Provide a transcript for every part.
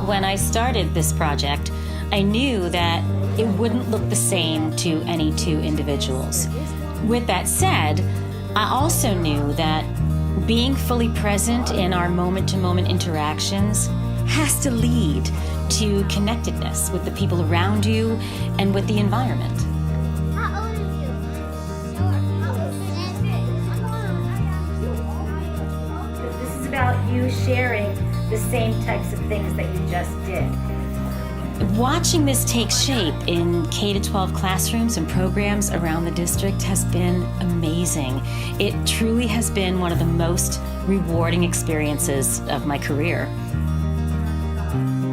When I started this project, I knew that it wouldn't look the same to any two individuals. With that said, I also knew that being fully present in our moment-to-moment interactions has to lead to connectedness with the people around you and with the environment. How old are you? This is about you sharing the same types of things that you just did. Watching this take shape in K-12 classrooms and programs around the district has been amazing. It truly has been one of the most rewarding experiences of my career.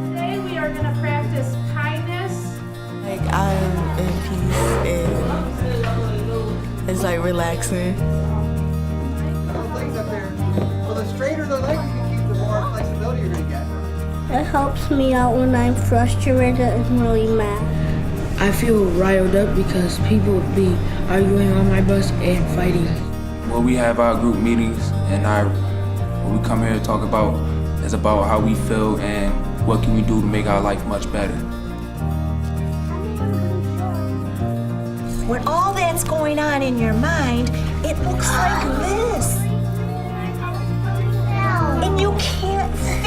Today we are going to practice kindness. Like, I'm in peace and it's like relaxing. Legs up there. Well, the straighter the leg you keep, the more flexibility you're going to get. It helps me out when I'm frustrated and really mad. I feel riled up because people be arguing on my bus and fighting. When we have our group meetings and when we come here to talk about, it's about how we feel and what can we do to make our life much better. When all that's going on in your mind, it looks like this. And you can't think.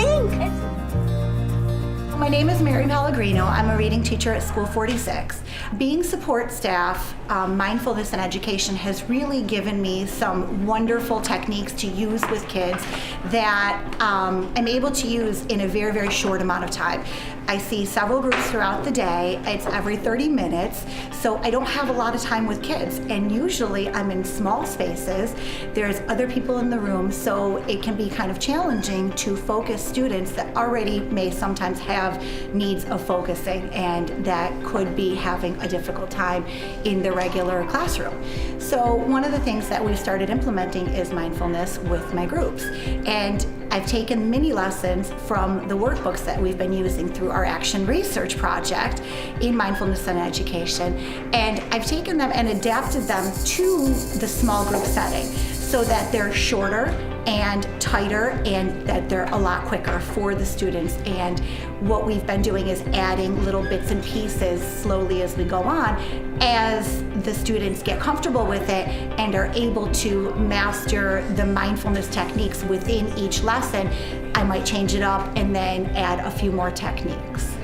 My name is Mary Pellegrino. I'm a reading teacher at School 46. Being support staff, mindfulness and education has really given me some wonderful techniques to use with kids that I'm able to use in a very, very short amount of time. I see several groups throughout the day. It's every 30 minutes, so I don't have a lot of time with kids. And usually I'm in small spaces. There's other people in the room, so it can be kind of challenging to focus students that already may sometimes have needs of focusing and that could be having a difficult time in the regular classroom. So one of the things that we've started implementing is mindfulness with my groups. And I've taken mini lessons from the workbooks that we've been using through our action research project in mindfulness and education. And I've taken them and adapted them to the small group setting so that they're shorter and tighter and that they're a lot quicker for the students. And what we've been doing is adding little bits and pieces slowly as we go on as the students get comfortable with it and are able to master the mindfulness techniques within each lesson. I might change it up and then add a few more techniques.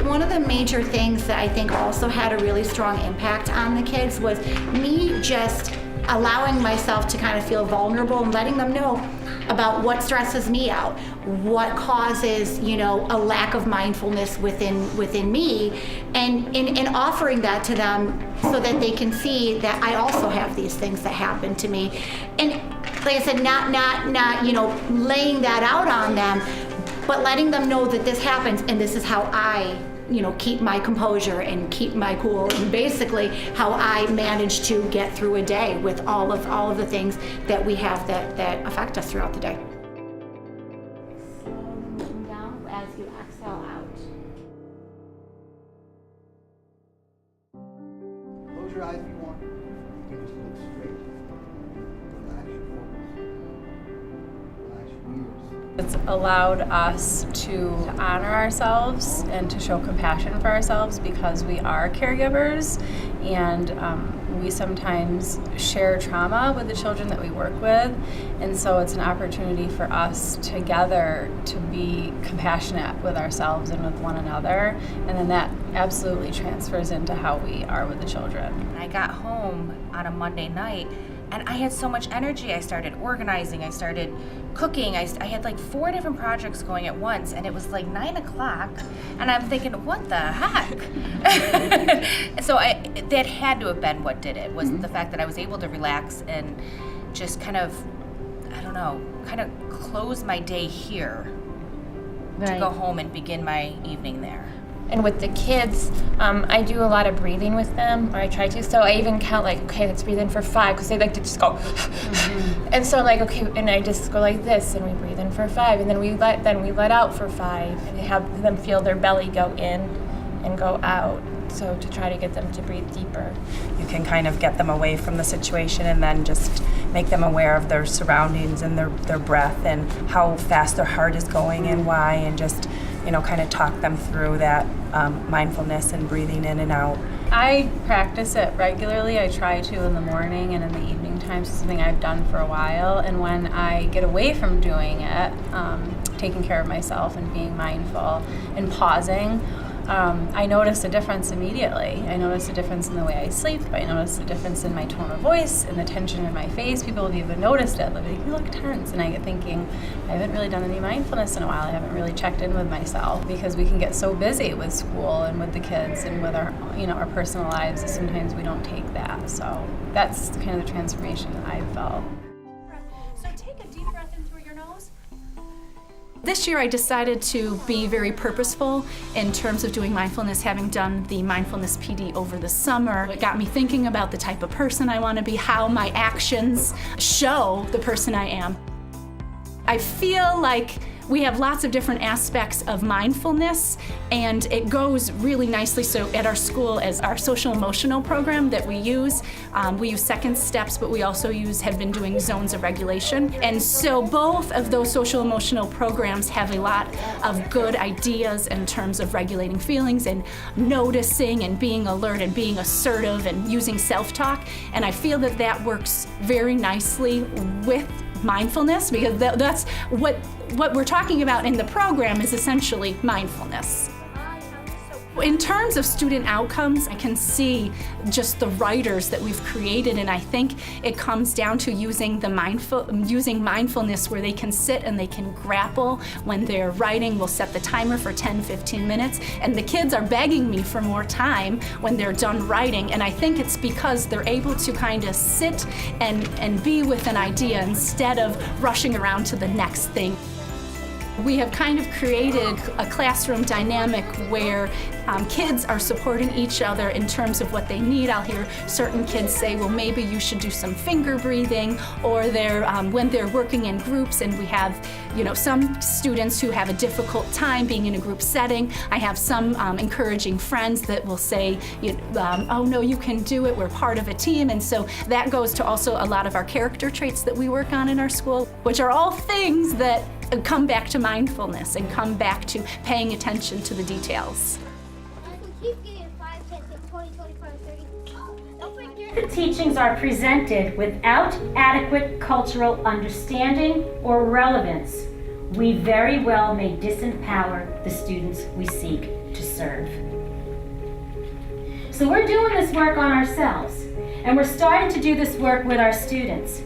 One of the major things that I think also had a really strong impact on the kids was me just allowing myself to kind of feel vulnerable and letting them know about what stresses me out, what causes, a lack of mindfulness within me, and offering that to them so that they can see that I also have these things that happen to me. And like I said, not laying that out on them, but letting them know that this happens and this is how I keep my composure and keep my cool, and basically how I manage to get through a day with all of the things that we have that affect us throughout the day. Slow down as you exhale out. Close your eyes if you want. You can just look straight. Relax your focus. Relax your ears. It's allowed us to honor ourselves and to show compassion for ourselves because we are caregivers, and we sometimes share trauma with the children that we work with, and so it's an opportunity for us together to be compassionate with ourselves and with one another, and then that absolutely transfers into how we are with the children. I got home on a Monday night and I had so much energy. I started organizing, I started cooking, I had like 4 different projects going at once, and it was like 9 o'clock, and I'm thinking, what the heck? So that had to have been what did it, was the fact that I was able to relax and just kind of close my day here to go home and begin my evening there. And with the kids, I do a lot of breathing with them, or I try to. So I even count okay, let's breathe in for 5, because they like to just go. And so I'm like, okay, and I just go like this, and we breathe in for 5, and then we let out for 5, and have them feel their belly go in and go out. So to try to get them to breathe deeper. You can kind of get them away from the situation and then just make them aware of their surroundings and their breath and how fast their heart is going and why, and just kind of talk them through that mindfulness and breathing in and out. I practice it regularly. I try to in the morning and in the evening times. It's something I've done for a while. And when I get away from doing it, taking care of myself and being mindful and pausing, I notice a difference immediately. I notice a difference in the way I sleep. I notice a difference in my tone of voice and the tension in my face. People have even noticed it. They're like, you look tense. And I get thinking, I haven't really done any mindfulness in a while. I haven't really checked in with myself because we can get so busy with school and with the kids and with our, our personal lives that sometimes we don't take that. So that's kind of the transformation that I've felt. So take a deep breath in through your nose. This year I decided to be very purposeful in terms of doing mindfulness, having done the mindfulness PD over the summer. It got me thinking about the type of person I want to be, how my actions show the person I am. I feel like we have lots of different aspects of mindfulness, and it goes really nicely. So at our school, as our social emotional program that we use second steps, but we also have been doing zones of regulation. And so both of those social emotional programs have a lot of good ideas in terms of regulating feelings and noticing and being alert and being assertive and using self-talk. And I feel that that works very nicely with mindfulness, because that's what we're talking about in the program is essentially mindfulness. In terms of student outcomes, I can see just the writers that we've created, and I think it comes down to using mindfulness where they can sit and they can grapple when they're writing. We'll set the timer for 10-15 minutes, and the kids are begging me for more time when they're done writing, and I think it's because they're able to kind of sit and be with an idea instead of rushing around to the next thing. We have kind of created a classroom dynamic where kids are supporting each other in terms of what they need. I'll hear certain kids say, well, maybe you should do some finger breathing, or when they're working in groups, and we have some students who have a difficult time being in a group setting. I have some encouraging friends that will say, oh no, you can do it, we're part of a team. And so that goes to also a lot of our character traits that we work on in our school, which are all things that come back to mindfulness and come back to paying attention to the details. The teachings are presented without adequate cultural understanding or relevance, we very well may disempower the students we seek to serve. So we're doing this work on ourselves, and we're starting to do this work with our students.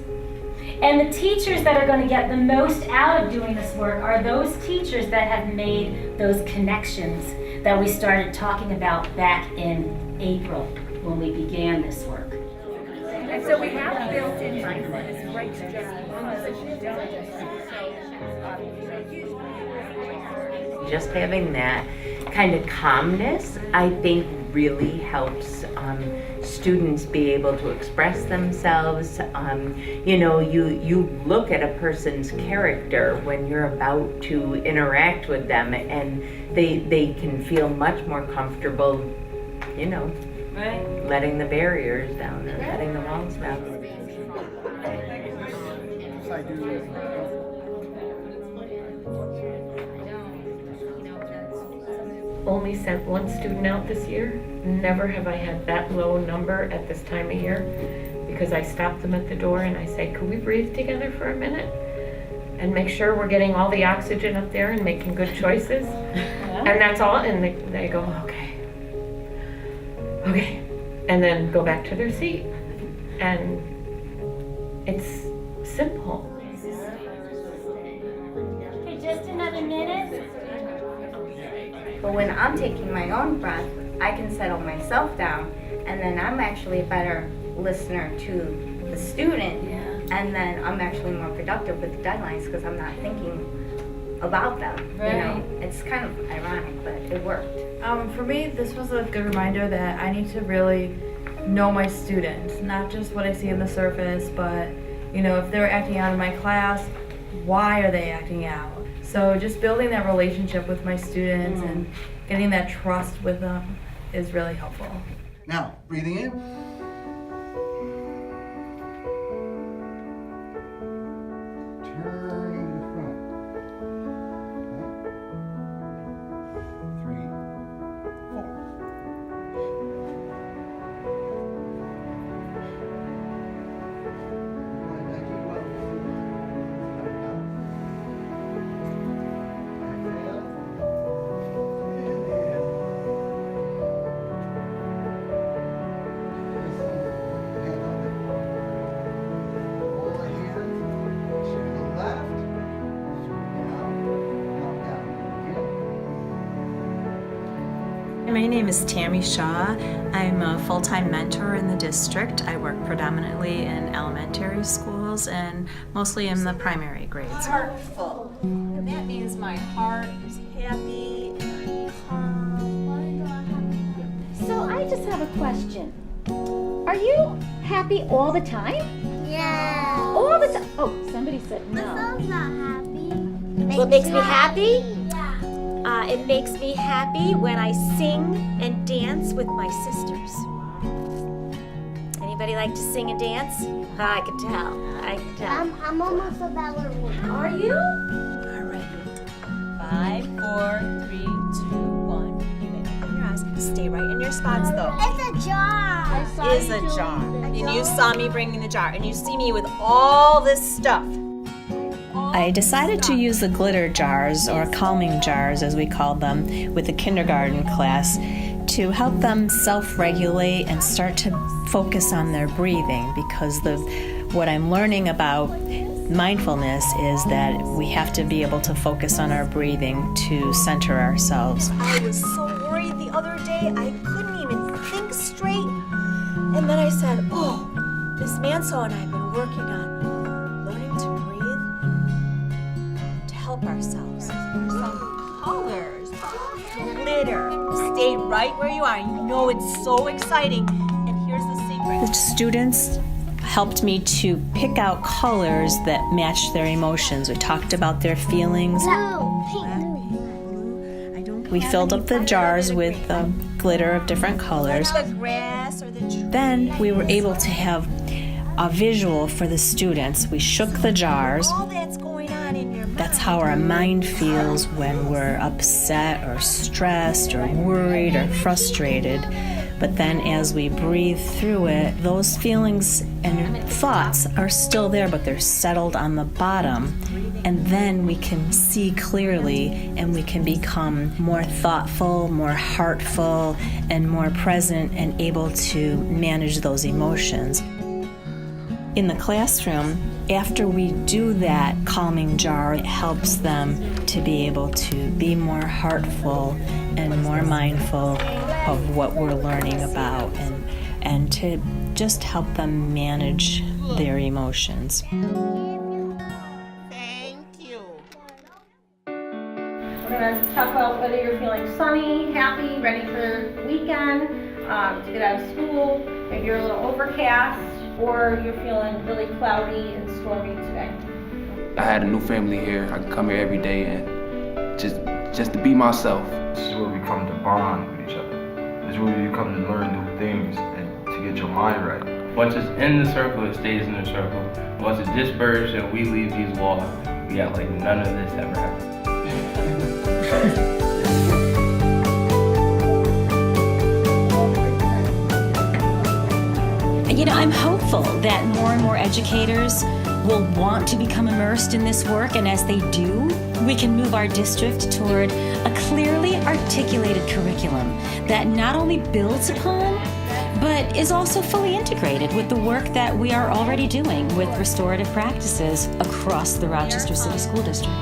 And the teachers that are going to get the most out of doing this work are those teachers that have made those connections that we started talking about back in April when we began this work. And so we have built in mindfulness right just having that kind of calmness, I think, really helps students be able to express themselves. You look at a person's character when you're about to interact with them, and they can feel much more comfortable, right, letting the barriers down or letting the walls down. Only sent one student out this year. Never have I had that low number at this time of year, because I stop them at the door and I say, could we breathe together for a minute and make sure we're getting all the oxygen up there and making good choices? And that's all, and they go, okay, and then go back to their seat. And it's simple. Okay, just another minute. But when I'm taking my own breath, I can settle myself down, and then I'm actually a better listener to the student, and then I'm actually more productive with the deadlines because I'm not thinking about them. Right. It's kind of ironic, but it worked. For me, this was a good reminder that I need to really know my students, not just what I see on the surface, but if they're acting out in my class, why are they acting out? So just building that relationship with my students and getting that trust with them is really helpful. Now, breathing in. Turning to front. Okay. name is Tammy Shaw. I'm a full-time mentor in the district. I work predominantly in elementary schools and mostly in the primary grades. Heartful. And that means my heart is happy and I'm calm. So I just have a question. Are you happy all the time? Yeah. All the time? Oh, somebody said no. Myself's not happy. What makes me happy? It makes me happy when I sing and dance with my sisters. Anybody like to sing and dance? I can tell. I can tell. I'm almost a ballerina. Are you? All right. 5, 4, 3, 2, 1. You may open your eyes. Stay right in your spots, though. It's a jar. It is a jar. And you saw me bringing the jar. And you see me with all this stuff. I decided to use the glitter jars, or calming jars as we call them, with the kindergarten class to help them self-regulate and start to focus on their breathing, because what I'm learning about mindfulness is that we have to be able to focus on our breathing to center ourselves. I was so worried the other day, I couldn't even think straight. And then I said, oh, Miss Manso and I have been working on learning to breathe, to help ourselves. Some colors, glitter. Stay right where you are. You know it's so exciting. And here's the secret. The students helped me to pick out colors that matched their emotions. We talked about their feelings. We filled up the jars with glitter of different colors. Like the grass or the tree. Then we were able to have a visual for the students. We shook the jars. All that's going on in your mind. That's how our mind feels when we're upset or stressed or worried or frustrated. But then as we breathe through it, those feelings and thoughts are still there, but they're settled on the bottom. And then we can see clearly and we can become more thoughtful, more heartful, and more present and able to manage those emotions. In the classroom, after we do that calming jar, it helps them to be able to be more heartful and more mindful of what we're learning about, and to just help them manage their emotions. We're going to talk about whether you're feeling sunny, happy, ready for the weekend, to get out of school. Maybe you're a little overcast, or you're feeling really cloudy and stormy today. I had a new family here. I can come here every day and just to be myself. This is where we come to bond with each other. This is where you come to learn new things and to get your mind right. Once it's in the circle, it stays in the circle. Once it's dispersed and we leave these walls, we act like none of this ever happened. You know, I'm hopeful that more and more educators will want to become immersed in this work, and as they do, we can move our district toward a clearly articulated curriculum that not only builds upon, but is also fully integrated with the work that we are already doing with restorative practices across the Rochester City School District.